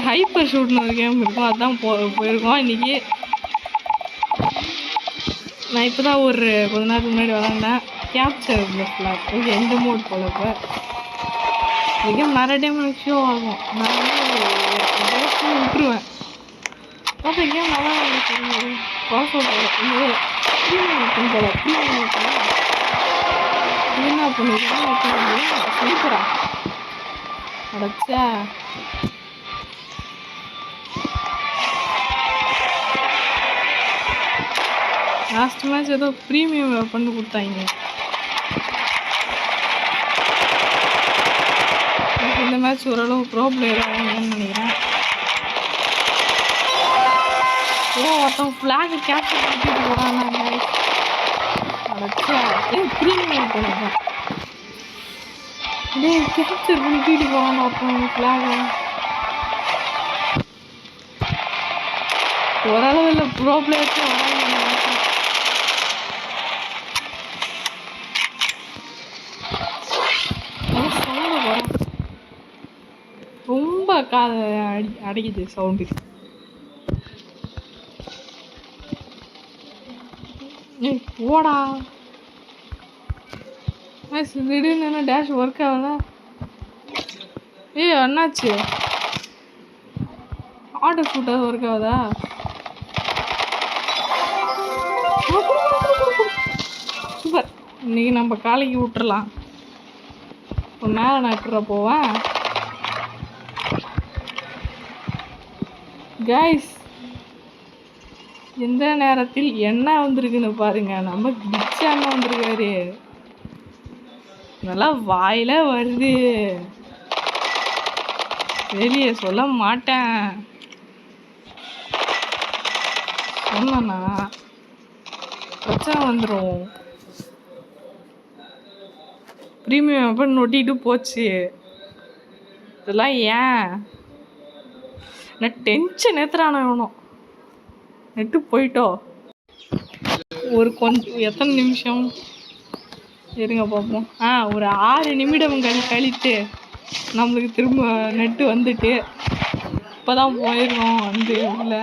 Hyper ஷூட்னு ஒரு game இருக்கும், அதுதான் போயிருக்கோம் இன்றைக்கி. நான் இப்போ தான் ஒரு கொஞ்ச நேரத்துக்கு முன்னாடி விளாண்டேன். கேப்சர் இந்த ஃப்ளாக் ஓகே, எந்த மோட் போல். இப்போ இந்த கேம் நிறைய டைம் எனக்கு ஷோ ஆகும். நான் வந்து விட்டுருவேன். பார்த்தா கேம் நல்லா பாஸ் அவுட் போல என்ன பண்ணிருக்கேன் ஸ்லீப்பரா அடைச்சா. லாஸ்ட் மேட்ச் ஏதோ ப்ரீமியம் பண்ணி கொடுத்தாங்க. இந்த மேட்ச் ஓரளவு ப்ரோ பிளேயர் ஆகுங்கன்னு நினைக்கிறேன். ஒருத்தவங்க ஃப்ளாக் கேப்சர் பண்ணிட்டு போகிறாங்க. அடைச்சா ப்ரீமியம் போனேன். கேப்சர் பண்ணிட்டு போகிறாங்க ஒருத்தவங்க ஃப்ளாகை. ஓரளவு இல்லை ப்ரோ பிளேயர்ஸே வராங்க. ரொம்ப அடைக்குது சவுண்டு. போடா திடீர்னு என்ன டேஷ் ஒர்க் ஆகல. என்னாச்சு? ஆட்டோ ஷூட்டாக ஒர்க் ஆகுதா? சூப்பர். இன்னைக்கு நம்ம காலைக்கு விட்டுறலாம். இப்போ மேலே நான் விட்டுற போவேன். கைஸ், எந்த நேரத்தில் என்ன வந்திருக்குன்னு பாருங்க. நம்ம கிச்சா என்ன வந்திருக்காரு, நல்லா வாயில வருது, வெளியே சொல்ல மாட்டேன். சொன்னா பிரச்சனை வந்துடும். ப்ரீமியம் எப்போ நொட்டிட்டு போச்சு. இதெல்லாம் ஏன் நான் டென்ஷன் ஏற்றுறான வேணும். நெட்டு போயிட்டோ ஒரு கொஞ்சம் எத்தனை நிமிஷம் இருங்க பார்ப்போம். ஒரு 6 நிமிடங்கள் கழித்து நம்மளுக்கு திரும்ப நெட்டு வந்துட்டு இப்போ தான் போயிருக்கோம். வந்து இல்லை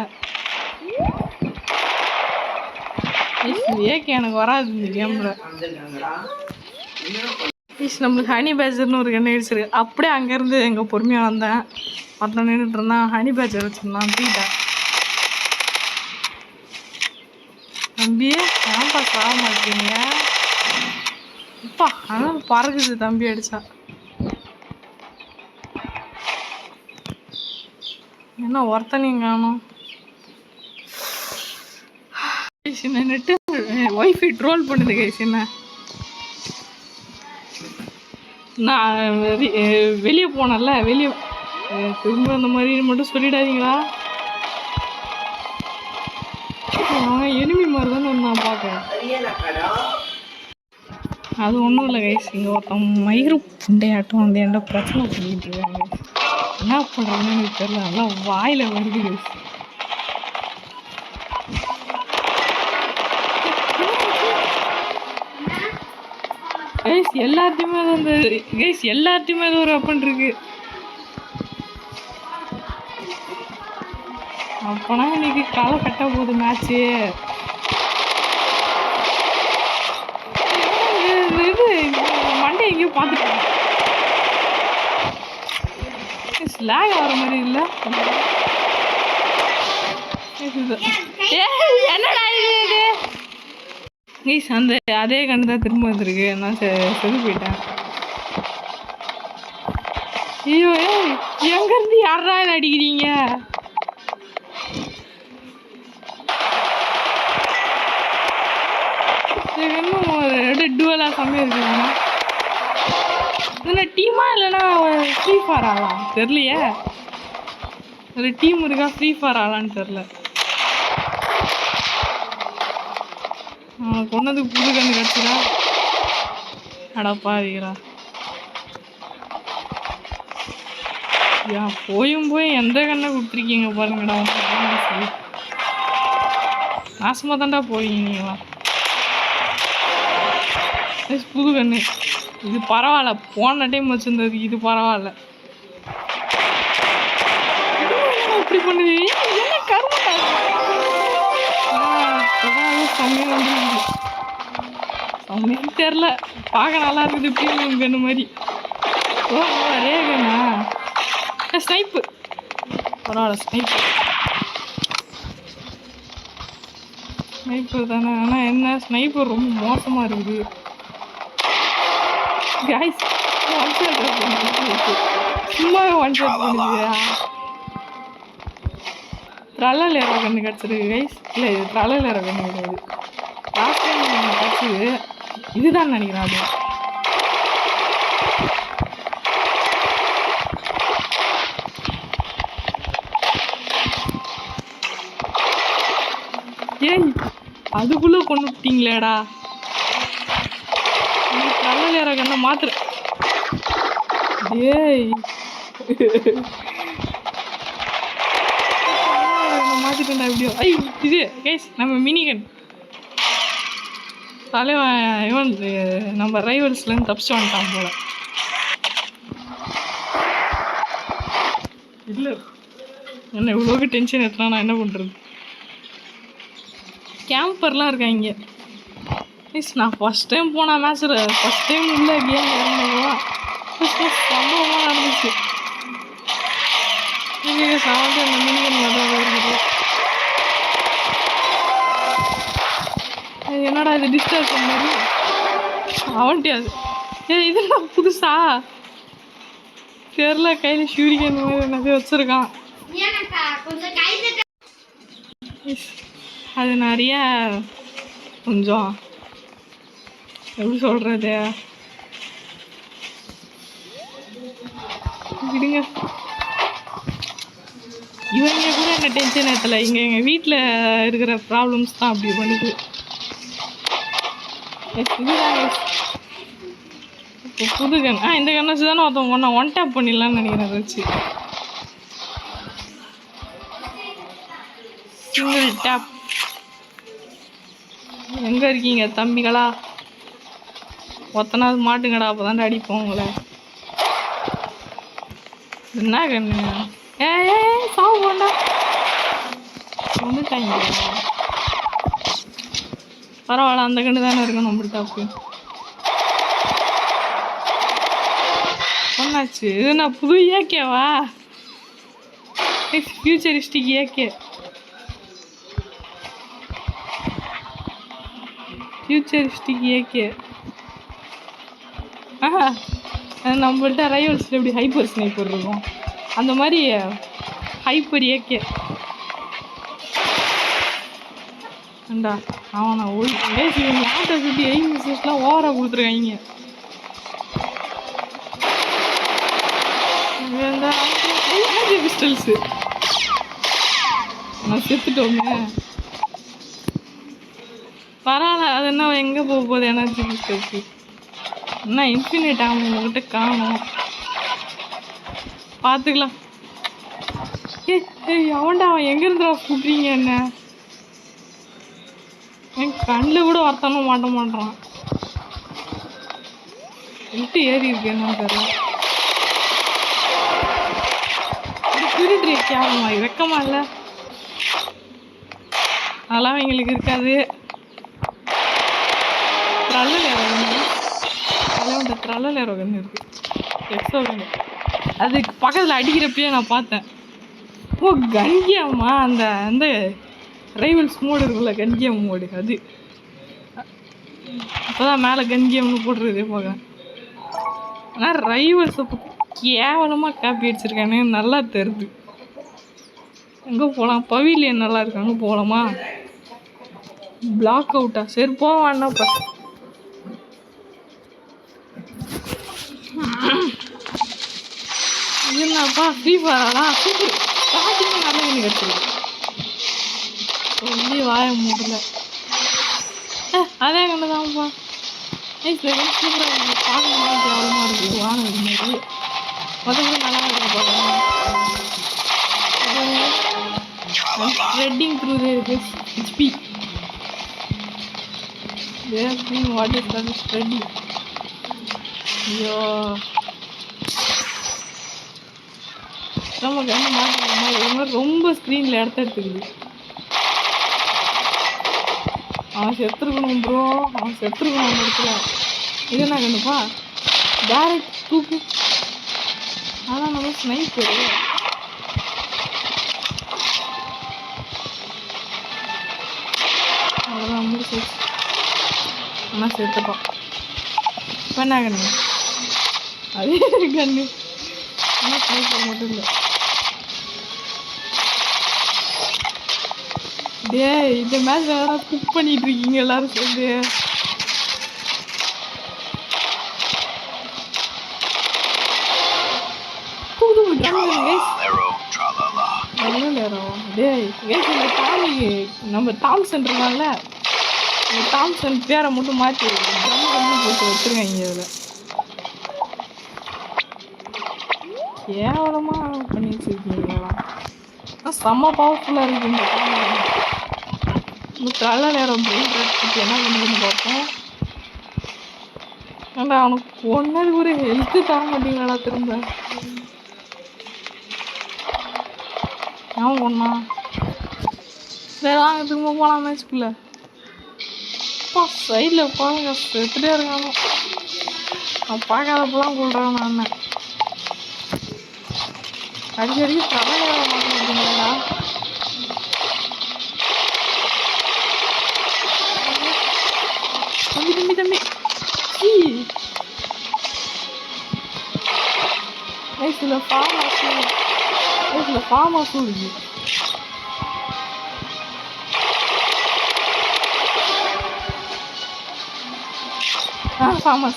ஏகே எனக்கு வராது இந்த கேமில். நம்மளுக்கு ஹனி பேஜர்னு ஒரு கண்ணு அடிச்சிருக்கு. அப்படியே அங்கேருந்து எங்கே பொறுமையாக வந்தேன். மற்ற நின்றுட்டு இருந்தான். ஹனி பேஜர் வச்சுருந்தான். தூக்கிட்டேன். தம்பி ஏன்பா சாக மாட்டீங்க? அப்பா ஆனால் பறக்குது தம்பி அடிச்சா. என்ன ஒருத்தனையும் காணும். நெட்டு ஒய்ஃபை ட்ரோல் பண்ணுது கைஸ். என்ன நான் வெளியே போனேன்ல, வெளியே திரும்ப அந்த மாதிரி மட்டும் சொல்லிடாதீங்களா. எனிமி மாதிரி தானே நான் பார்க்கேன். அது ஒன்றும் இல்லை கைஸ். இங்கே ஒருத்தவங்க மயிறு புண்டையாட்டம் வந்து என்ன பிரச்சனை பண்ணிட்டு இருக்காங்க. என்ன பண்ணுறதுன்னு எனக்கு தெரியல. நல்லா வாயில் வருது கைஸ். கைஸ் எல்லாத்தையுமே அது வந்து கைஸ் எல்லாத்தையுமே அது ஒரு வெப்பன் இருக்கு. அப்போனா இன்னைக்கு களை கட்ட போகுது மேட்ச்சு. இது மண்டே எங்கேயும் பார்த்துட்டேன். ஸ்லாக் ஆகிற மாதிரி இல்லை. என்னடா இது கைஸ்? அந்த அதே கண்டு தான் திரும்ப வந்துருக்கு. நான் செது போயிட்டேன். ஐயோ எங்கேருந்து யாரா இதை அடிக்கிறீங்க? இன்னும் ஒரு டுவலாக கம்மியாக இருக்குதுண்ணா. இதில் டீமா இல்லைன்னா ஃப்ரீ ஃபயர் ஆகலாம் தெரியலையே. ஒரு டீம் இருக்கா, ஃப்ரீ ஃபயர் ஆகலான்னு தெரில. கொண்டதுக்கு புது கண்ணு கிடச்சிடா. அடப்பாவீங்களா போய் எந்த கண்ணை கொடுத்துருக்கீங்க பாருங்கடா. நாசமாக தான்டா போவீங்களா. புது கண்ணு இது பரவாயில்ல. போன டைம் வச்சுருந்தது இது பரவாயில்ல. பண்ணுது என்ன கருமட்டா செம்மையா வந்து செம்மையும் தெரில பார்க்க நல்லா இருக்குது ப்ரீமியம் கன்று மாதிரி ஓ ரேகனா ஸ்னைப்பு பரவாயில்ல ஸ்னைப்பர் தானே ஆனால் என்ன ஸ்னைப்பர் ரொம்ப மோசமாக இருக்குது கைஸ் ஒன் ஷாட் சும்மாவே ஒன் ஷாட் பண்ணுது ட்ரல்லல் ஏரோ கன்று கிடச்சிருக்கு கைஸ் இல்லை இது ட்ரல்லல் ஏரோ கன்று கிடையாது லாஸ்ட் டைம் கிடச்சிது இதுதான் நினைக்கிறேன் அது ஏய் அதுக்குள்ளே கொண்டு விட்டீங்களேடா நீ ட்ரல்லல் ஏரோ கண்ணை மாத்துற ஏய் மாற்றிட்டேன்டா எப்படியோ ஐ இது கைஸ் நம்ம மினிகன் தலைவன் இவன் நம்ம ரைவல்ஸ்லேருந்து தப்பிச்சு வந்துட்டான் போல இல்லை என்ன இவ்வளோக்கு டென்ஷன் எடுத்துனா நான் என்ன பண்ணுறது கேம்பர்லாம் இருக்காங்க ப்ளீஸ் நான் ஃபஸ்ட் டைம் போனேன் மேட்ச்சில் ஃபஸ்ட் டைம் இல்லை கேம் இறங்குவா சம்பவமாக நடந்துச்சு நீங்கள் சாப்பிட்டு அந்த மினிகன் தான் இருக்குது என்னடா இது டிஸ்டர்ப் மாதிரி அவன்ட்டே அது இது என்ன புதுசா தெரில கையில் ஷூரிகன் மாதிரி என்னது வச்சுருக்கான் அது நிறைய கொஞ்சம் எப்படி சொல்கிறது விடுங்க இவங்க கூட என்ன டென்ஷன் ஏற்றலை இங்கே எங்கள் வீட்டில் இருக்கிற ப்ராப்ளம்ஸ் தான் அப்படி பண்ணுது இப்போ புது கன் இந்த கன் வச்சு தானே ஒருத்தவங்க ஒன் டேப் பண்ணிடலான்னு நினைக்கிறேன் அதை வச்சு சிங்கிள் டேப் எங்கே இருக்கீங்க தம்பிகளா ஒத்தனாவது மாட்டுங்கடா அப்போ தாண்டா அடிப்போம் உங்களை என்ன கண்ணு சாவு போண்டா வந்துட்டாங்க பரவாயில்ல அந்த கண்டு தானே இருக்கும் நம்மள்ட்ட அப்போ ஒன்னாச்சு இது நான் புது ஏகேவா ஃபியூச்சரிஸ்டிக் ஏகே ஃபியூச்சரிஸ்டிக் ஏகே நம்மள்ட்ட ரைவல்ஸில் எப்படி ஹைப்பர் ஸ்னைப்பர் இருக்கும் அந்த மாதிரி ஹைப்பர் ஏகே அண்டா அவனை ஆட்டை சுற்றி எய்ம் மிஸ்ஸஸ்லாம் ஓவராக கொடுத்துருக்காங்க பிஸ்டல்ஸு நான் செத்துட்டோமே பரவாயில்ல அது என்ன எங்கே போக போகுது எனர்ஜி பிஸ்டல்ஸு என்ன இன்ஃபினிட் ஆகும் உங்கள்கிட்ட காணும் பார்த்துக்கலாம் அவன்டா அவன் எங்கேருந்து கூப்பிட்றீங்க என்ன என் கண்ணில் கூட வரத்தானே மாட்ட மாட்டான் விட்டு ஏறி இருக்கு என்னன்னு தெரியல திருட்டு கேவலமா வெக்கமா இல்லை அதெல்லாம் எங்களுக்கு இருக்காது ட்ரல்லல் ஏரோ கன்று இருக்குது எக்ஸோ கன்று அதுக்கு பக்கத்தில் அடிக்கிறப்பயே நான் பார்த்தேன் ஓ கன்கியம்மா அந்த அந்த ரைவல்ஸ் மோடு இருக்குல்ல கன்கியம் மோடு அது இப்போ தான் மேலே கன்கியம்னு போட்டுருதே போக ஆனால் ரைவல்ஸை கேவலமாக காப்பி அடிச்சிருக்கானே நல்லா தெரியுது எங்கே போகலாம் பவிலியன் நல்லா இருக்கு அங்கே போகலாமா பிளாக் அவுட்டா சரி போவான்னா இப்போ என்னப்பா ஃப்ரீ ஃபயரா சூப்பர் ஸ்டார்டிங் நல்ல கண்ணு கிடச்சிருக்கு சொல்லி வாய முடியல அதே கண்ணு தான்ப்பா சூப்பராக பார்க்கணும் கேவலமாக இருக்குது வாங்க இது மாதிரி மற்றபடி நல்லா இருக்கு பார்க்கலாம் spreading through HP what is that spreading ஐயோ நம்ம கண்ணு மாட்டிக்கணுமா இது மாதிரி ரொம்ப ஸ்க்ரீனில் இடத்த எடுத்துக்குது. அவன் செத்துருக்கணும் ப்ரோ, அவன் செத்துருக்கணும் அந்த இடத்துல. இது என்ன கண்ணுப்பா டேரக்ட் தூக்கு. அதான் நம்ம ஸ்னைப்பரு. அவ்வளோதான் முடிச்சு. ஆனால் செத்துப்பான். இப்போ என்ன கண்ணு அதே கண்ணு. ஆனால் ஸ்னைப்பர் மட்டும் இல்லை. டே இந்த மேட்ச் யாராவது குக் பண்ணிட்டு இருக்கீங்க எல்லாரும் சேர்ந்து. நம்ம தாம்சன் இருக்காங்கல்ல, இந்த தாம்சன் பேரை மட்டும் மாற்றி போட்டு வச்சிருக்காங்க. இதில் கேவலமா பண்ணி வச்சிருக்கீங்களா? செம்ம பவர்ஃபுல்லாக இருக்கு இந்த கல்ல நேரம் என்ன பண்ணுன்னு பார்ப்போம். ஏன்டா அவனுக்கு ஒன்று ஒரு ஹெல்த்து தர மாட்டீங்களாடா திரும்ப. ஏன் ஒன்றா சரி வாங்க திரும்ப போகலாம் மேட்ச்குள்ளே. அப்பா சைடில் பாருங்க செத்துட்டே இருக்கானோ. நான் பார்க்காதப்பெல்லாம் கொள்றான் நான். அடிக்கடிக்கு தலைவர மாட்டேங்கிறீங்களா? தம்பி தம்பி தம்பி சில ஃபார்ம் ஹவுஸ் இருக்கு. ஃபார்ம் ஹவுஸ்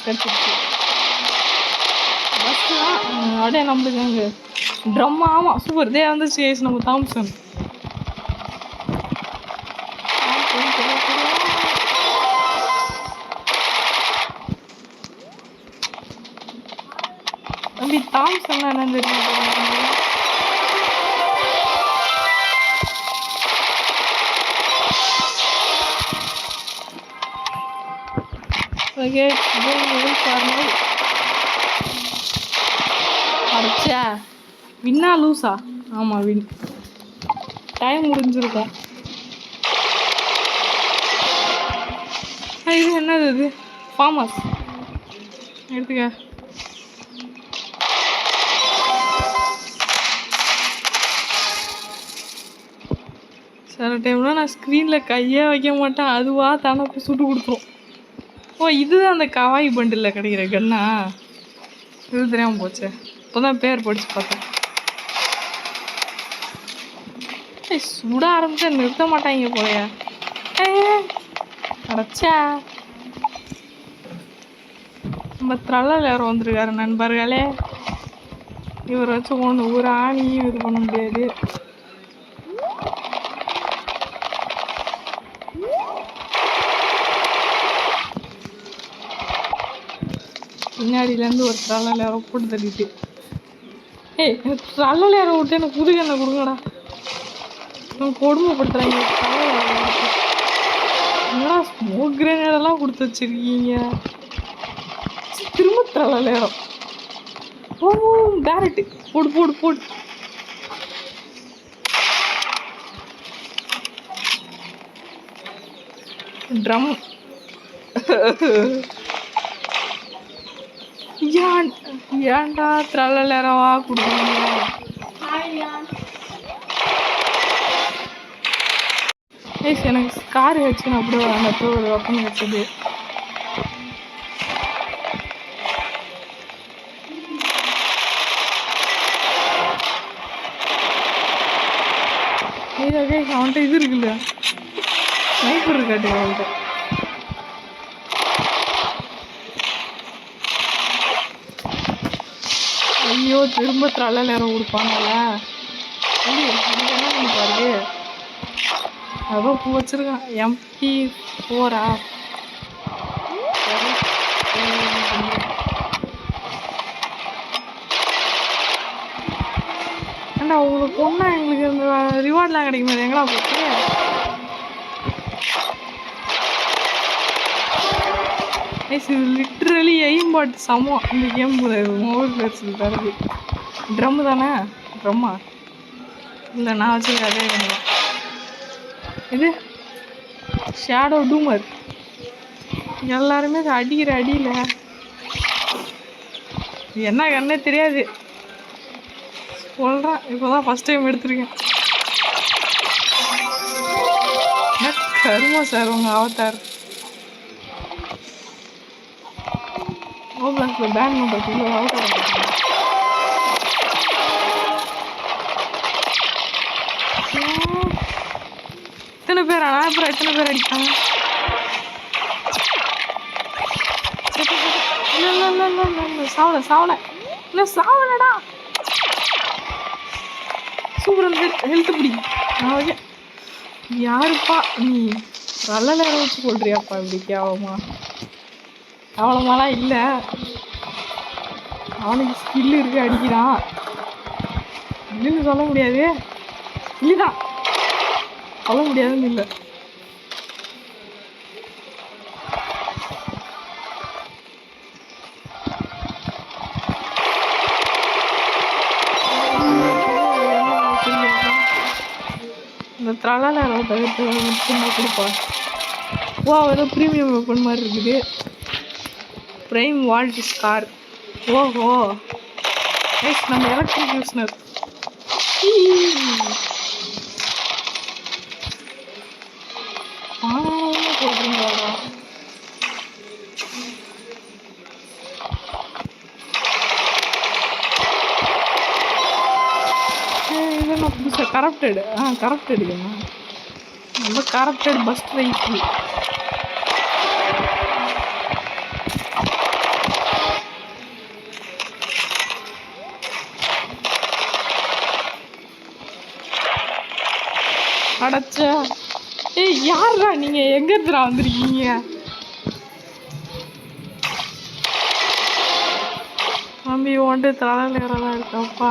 கிடச்சிருச்சு. ஃபஸ்ட்டுலாம் அப்படியே நம்மளுக்கு அங்கே ட்ரம். ஆமாம் சூப்பர் இதே வந்துச்சு நம்ம தாம்சன். தம்பி தாம்சன் என்னன்னு தெரியும். ஓகே அடிச்சா வின்னா லூஸா? ஆமாம் வின். டைம் முடிஞ்சிருக்கோம். இது என்னது இது? ஃபார்ம் ஹவுஸ் எடுத்துக்க. சில டைம்லாம் நான் ஸ்க்ரீனில் கையே வைக்க மாட்டேன், அதுவாக தானே சுட்டு கொடுத்துரும். ஓ இதுதான் அந்த கவாய் பண்டில் கிடைக்கிற கண்ணா? இது தெரியாமல் போச்சு. இப்போ தான் பேர் படித்து பார்த்தேன். சுட ஆரம்பிச்சா நிறுத்த மாட்டாங்க போலையா? அடைச்சா நம்ம த்ரல்லர் யாரும் வந்திருக்காரு நண்பர்களே. இவர் வச்சு ஒன்று ஒரு ஆணியும் இது பண்ண முடியாது. பின்னாடியிலேருந்து ஒரு ட்ரல்லர் யாரோ போட்டு தள்ளிட்டு. ஏய் ட்ரல்லர் யாரோ விட்டு எனக்கு புது கண்ணை கொடுங்கடா. கொடுமைப்படுத்துறாங்க. என்னடா ஸ்மோக் கிரேனேடெல்லாம் கொடுத்து வச்சிருக்கீங்க. திரும்ப ட்ரல்லர் யாரோ. ஓ டேரக்ட் போடு போடு போடு. ட்ரம் ஏன்டா த்ரல்லரவா கொடுக்குறீங்க? எனக்கு கார் வச்சுன்னு அப்படியே அந்த ஒரு வெப்பன் வச்சது. அவன்கிட்ட இது இருக்குல்ல ஸ்னைப்பர் இருக்காட்டு அவன்கிட்ட. ஐயோ திரும்ப த்ரல்லர் நேரம் கொடுப்பாங்கல்ல. என்ன பண்ணி பாரு அதோ பூ வச்சிருக்கான். MP4 ஏண்டா உங்களுக்கு பொண்ணா எங்களுக்கு இந்த ரிவார்ட்லாம் கிடைக்குமா? எங்களா போச்சு? இது லிட்ரலி எய்ம் பாட் சமம் இந்த கேம் மொபைல் பிளேயர்ஸில் தருது. ட்ரம்மு தானே ட்ரம்மா இல்லை, நான் வச்சுருக்க அதே கண்ணு. இது ஷேடோ டூமர். எல்லாருமே அடிக்கிற அடியில் என்ன கண்ணே தெரியாது சொல்கிறேன். இப்போ தான் ஃபஸ்ட் டைம் எடுத்துருக்கேன். கருமா சார் உங்கள் அவதார். ஓப்ளாக்ஸில் பேன் பண்ணுறதுக்குள்ள அவதார் எத்தனை பேர் ஆனால் அப்புறம் எத்தனை பேர் அடிக்காங்க? சாவல சாவல இல்லை சாவலடா. சூப்பர் ஹெல்த் பிடி. ஓகே யாருப்பா நீ நல்ல நேரம் வச்சு கொள்றியாப்பா இப்படி கேவலமா? அவ்வளோமாலாம் இல்லை, அவனுக்கு ஸ்கில் இருக்கு, அடிக்கிறான். இல்லைன்னு சொல்ல முடியாது, இல்லைதான் சொல்ல முடியாதுன்னு இல்லை. இந்த த்ரலால தவிர்த்து கொடுப்பா. வா ஏதோ ப்ரீமியம் வெப்பன் மாதிரி இருக்குது. Prime vault scar. ஓஹோ நெக்ஸ்ட் நம்ம எலக்ட்ரிக் யூஸ்னர். போடுறீங்களா? இதெல்லாம் புதுசாக கரப்டடு. கரப்டடுங்கண்ணா, ரொம்ப கரப்டட் பஸ் ரைட்டு. அடைச்சா ஏய் யாரா நீங்கள்? எங்கே இருந்துடா வந்திருக்கீங்க? தம்பி ஒன்று தலையிலதான் இருக்கப்பா.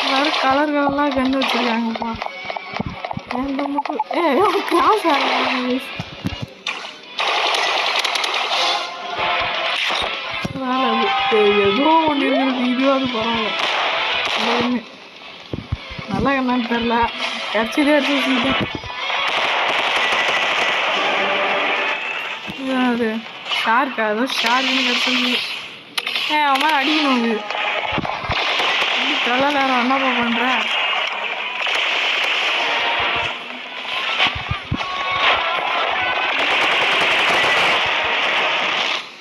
எல்லாரும் கலர் கலர்லாம் கன்று வச்சுருக்காங்கப்பா. எந்த மட்டும் கிளாஸ் ஆகிறாங்க. ஏதோ ஒன்று இருக்குது, இதுவாது பரவாயில்ல. நல்லா என்னன்னு தெரில, கட்சியிலே எடுத்து வச்சுக்கிட்டேன். அது ஷார்க்கா? ஏதோ ஷார்க்குன்னு கிடச்சிருக்கு. அவன் மாதிரி அடிக்கணும். இது நல்லா நேரம் என்னப்பா பண்ணுற?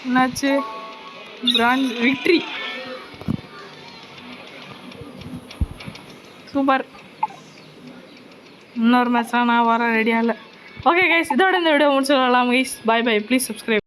என்னாச்சு? France victory. சூப்பர். இன்னொரு மேட்ச்லாம் நான் வர ரெடியாக இல்லை. ஓகே கைஸ், இதோட இந்த வீடியோ முடிச்சுக்கலாம் guys. Bye bye. Please subscribe.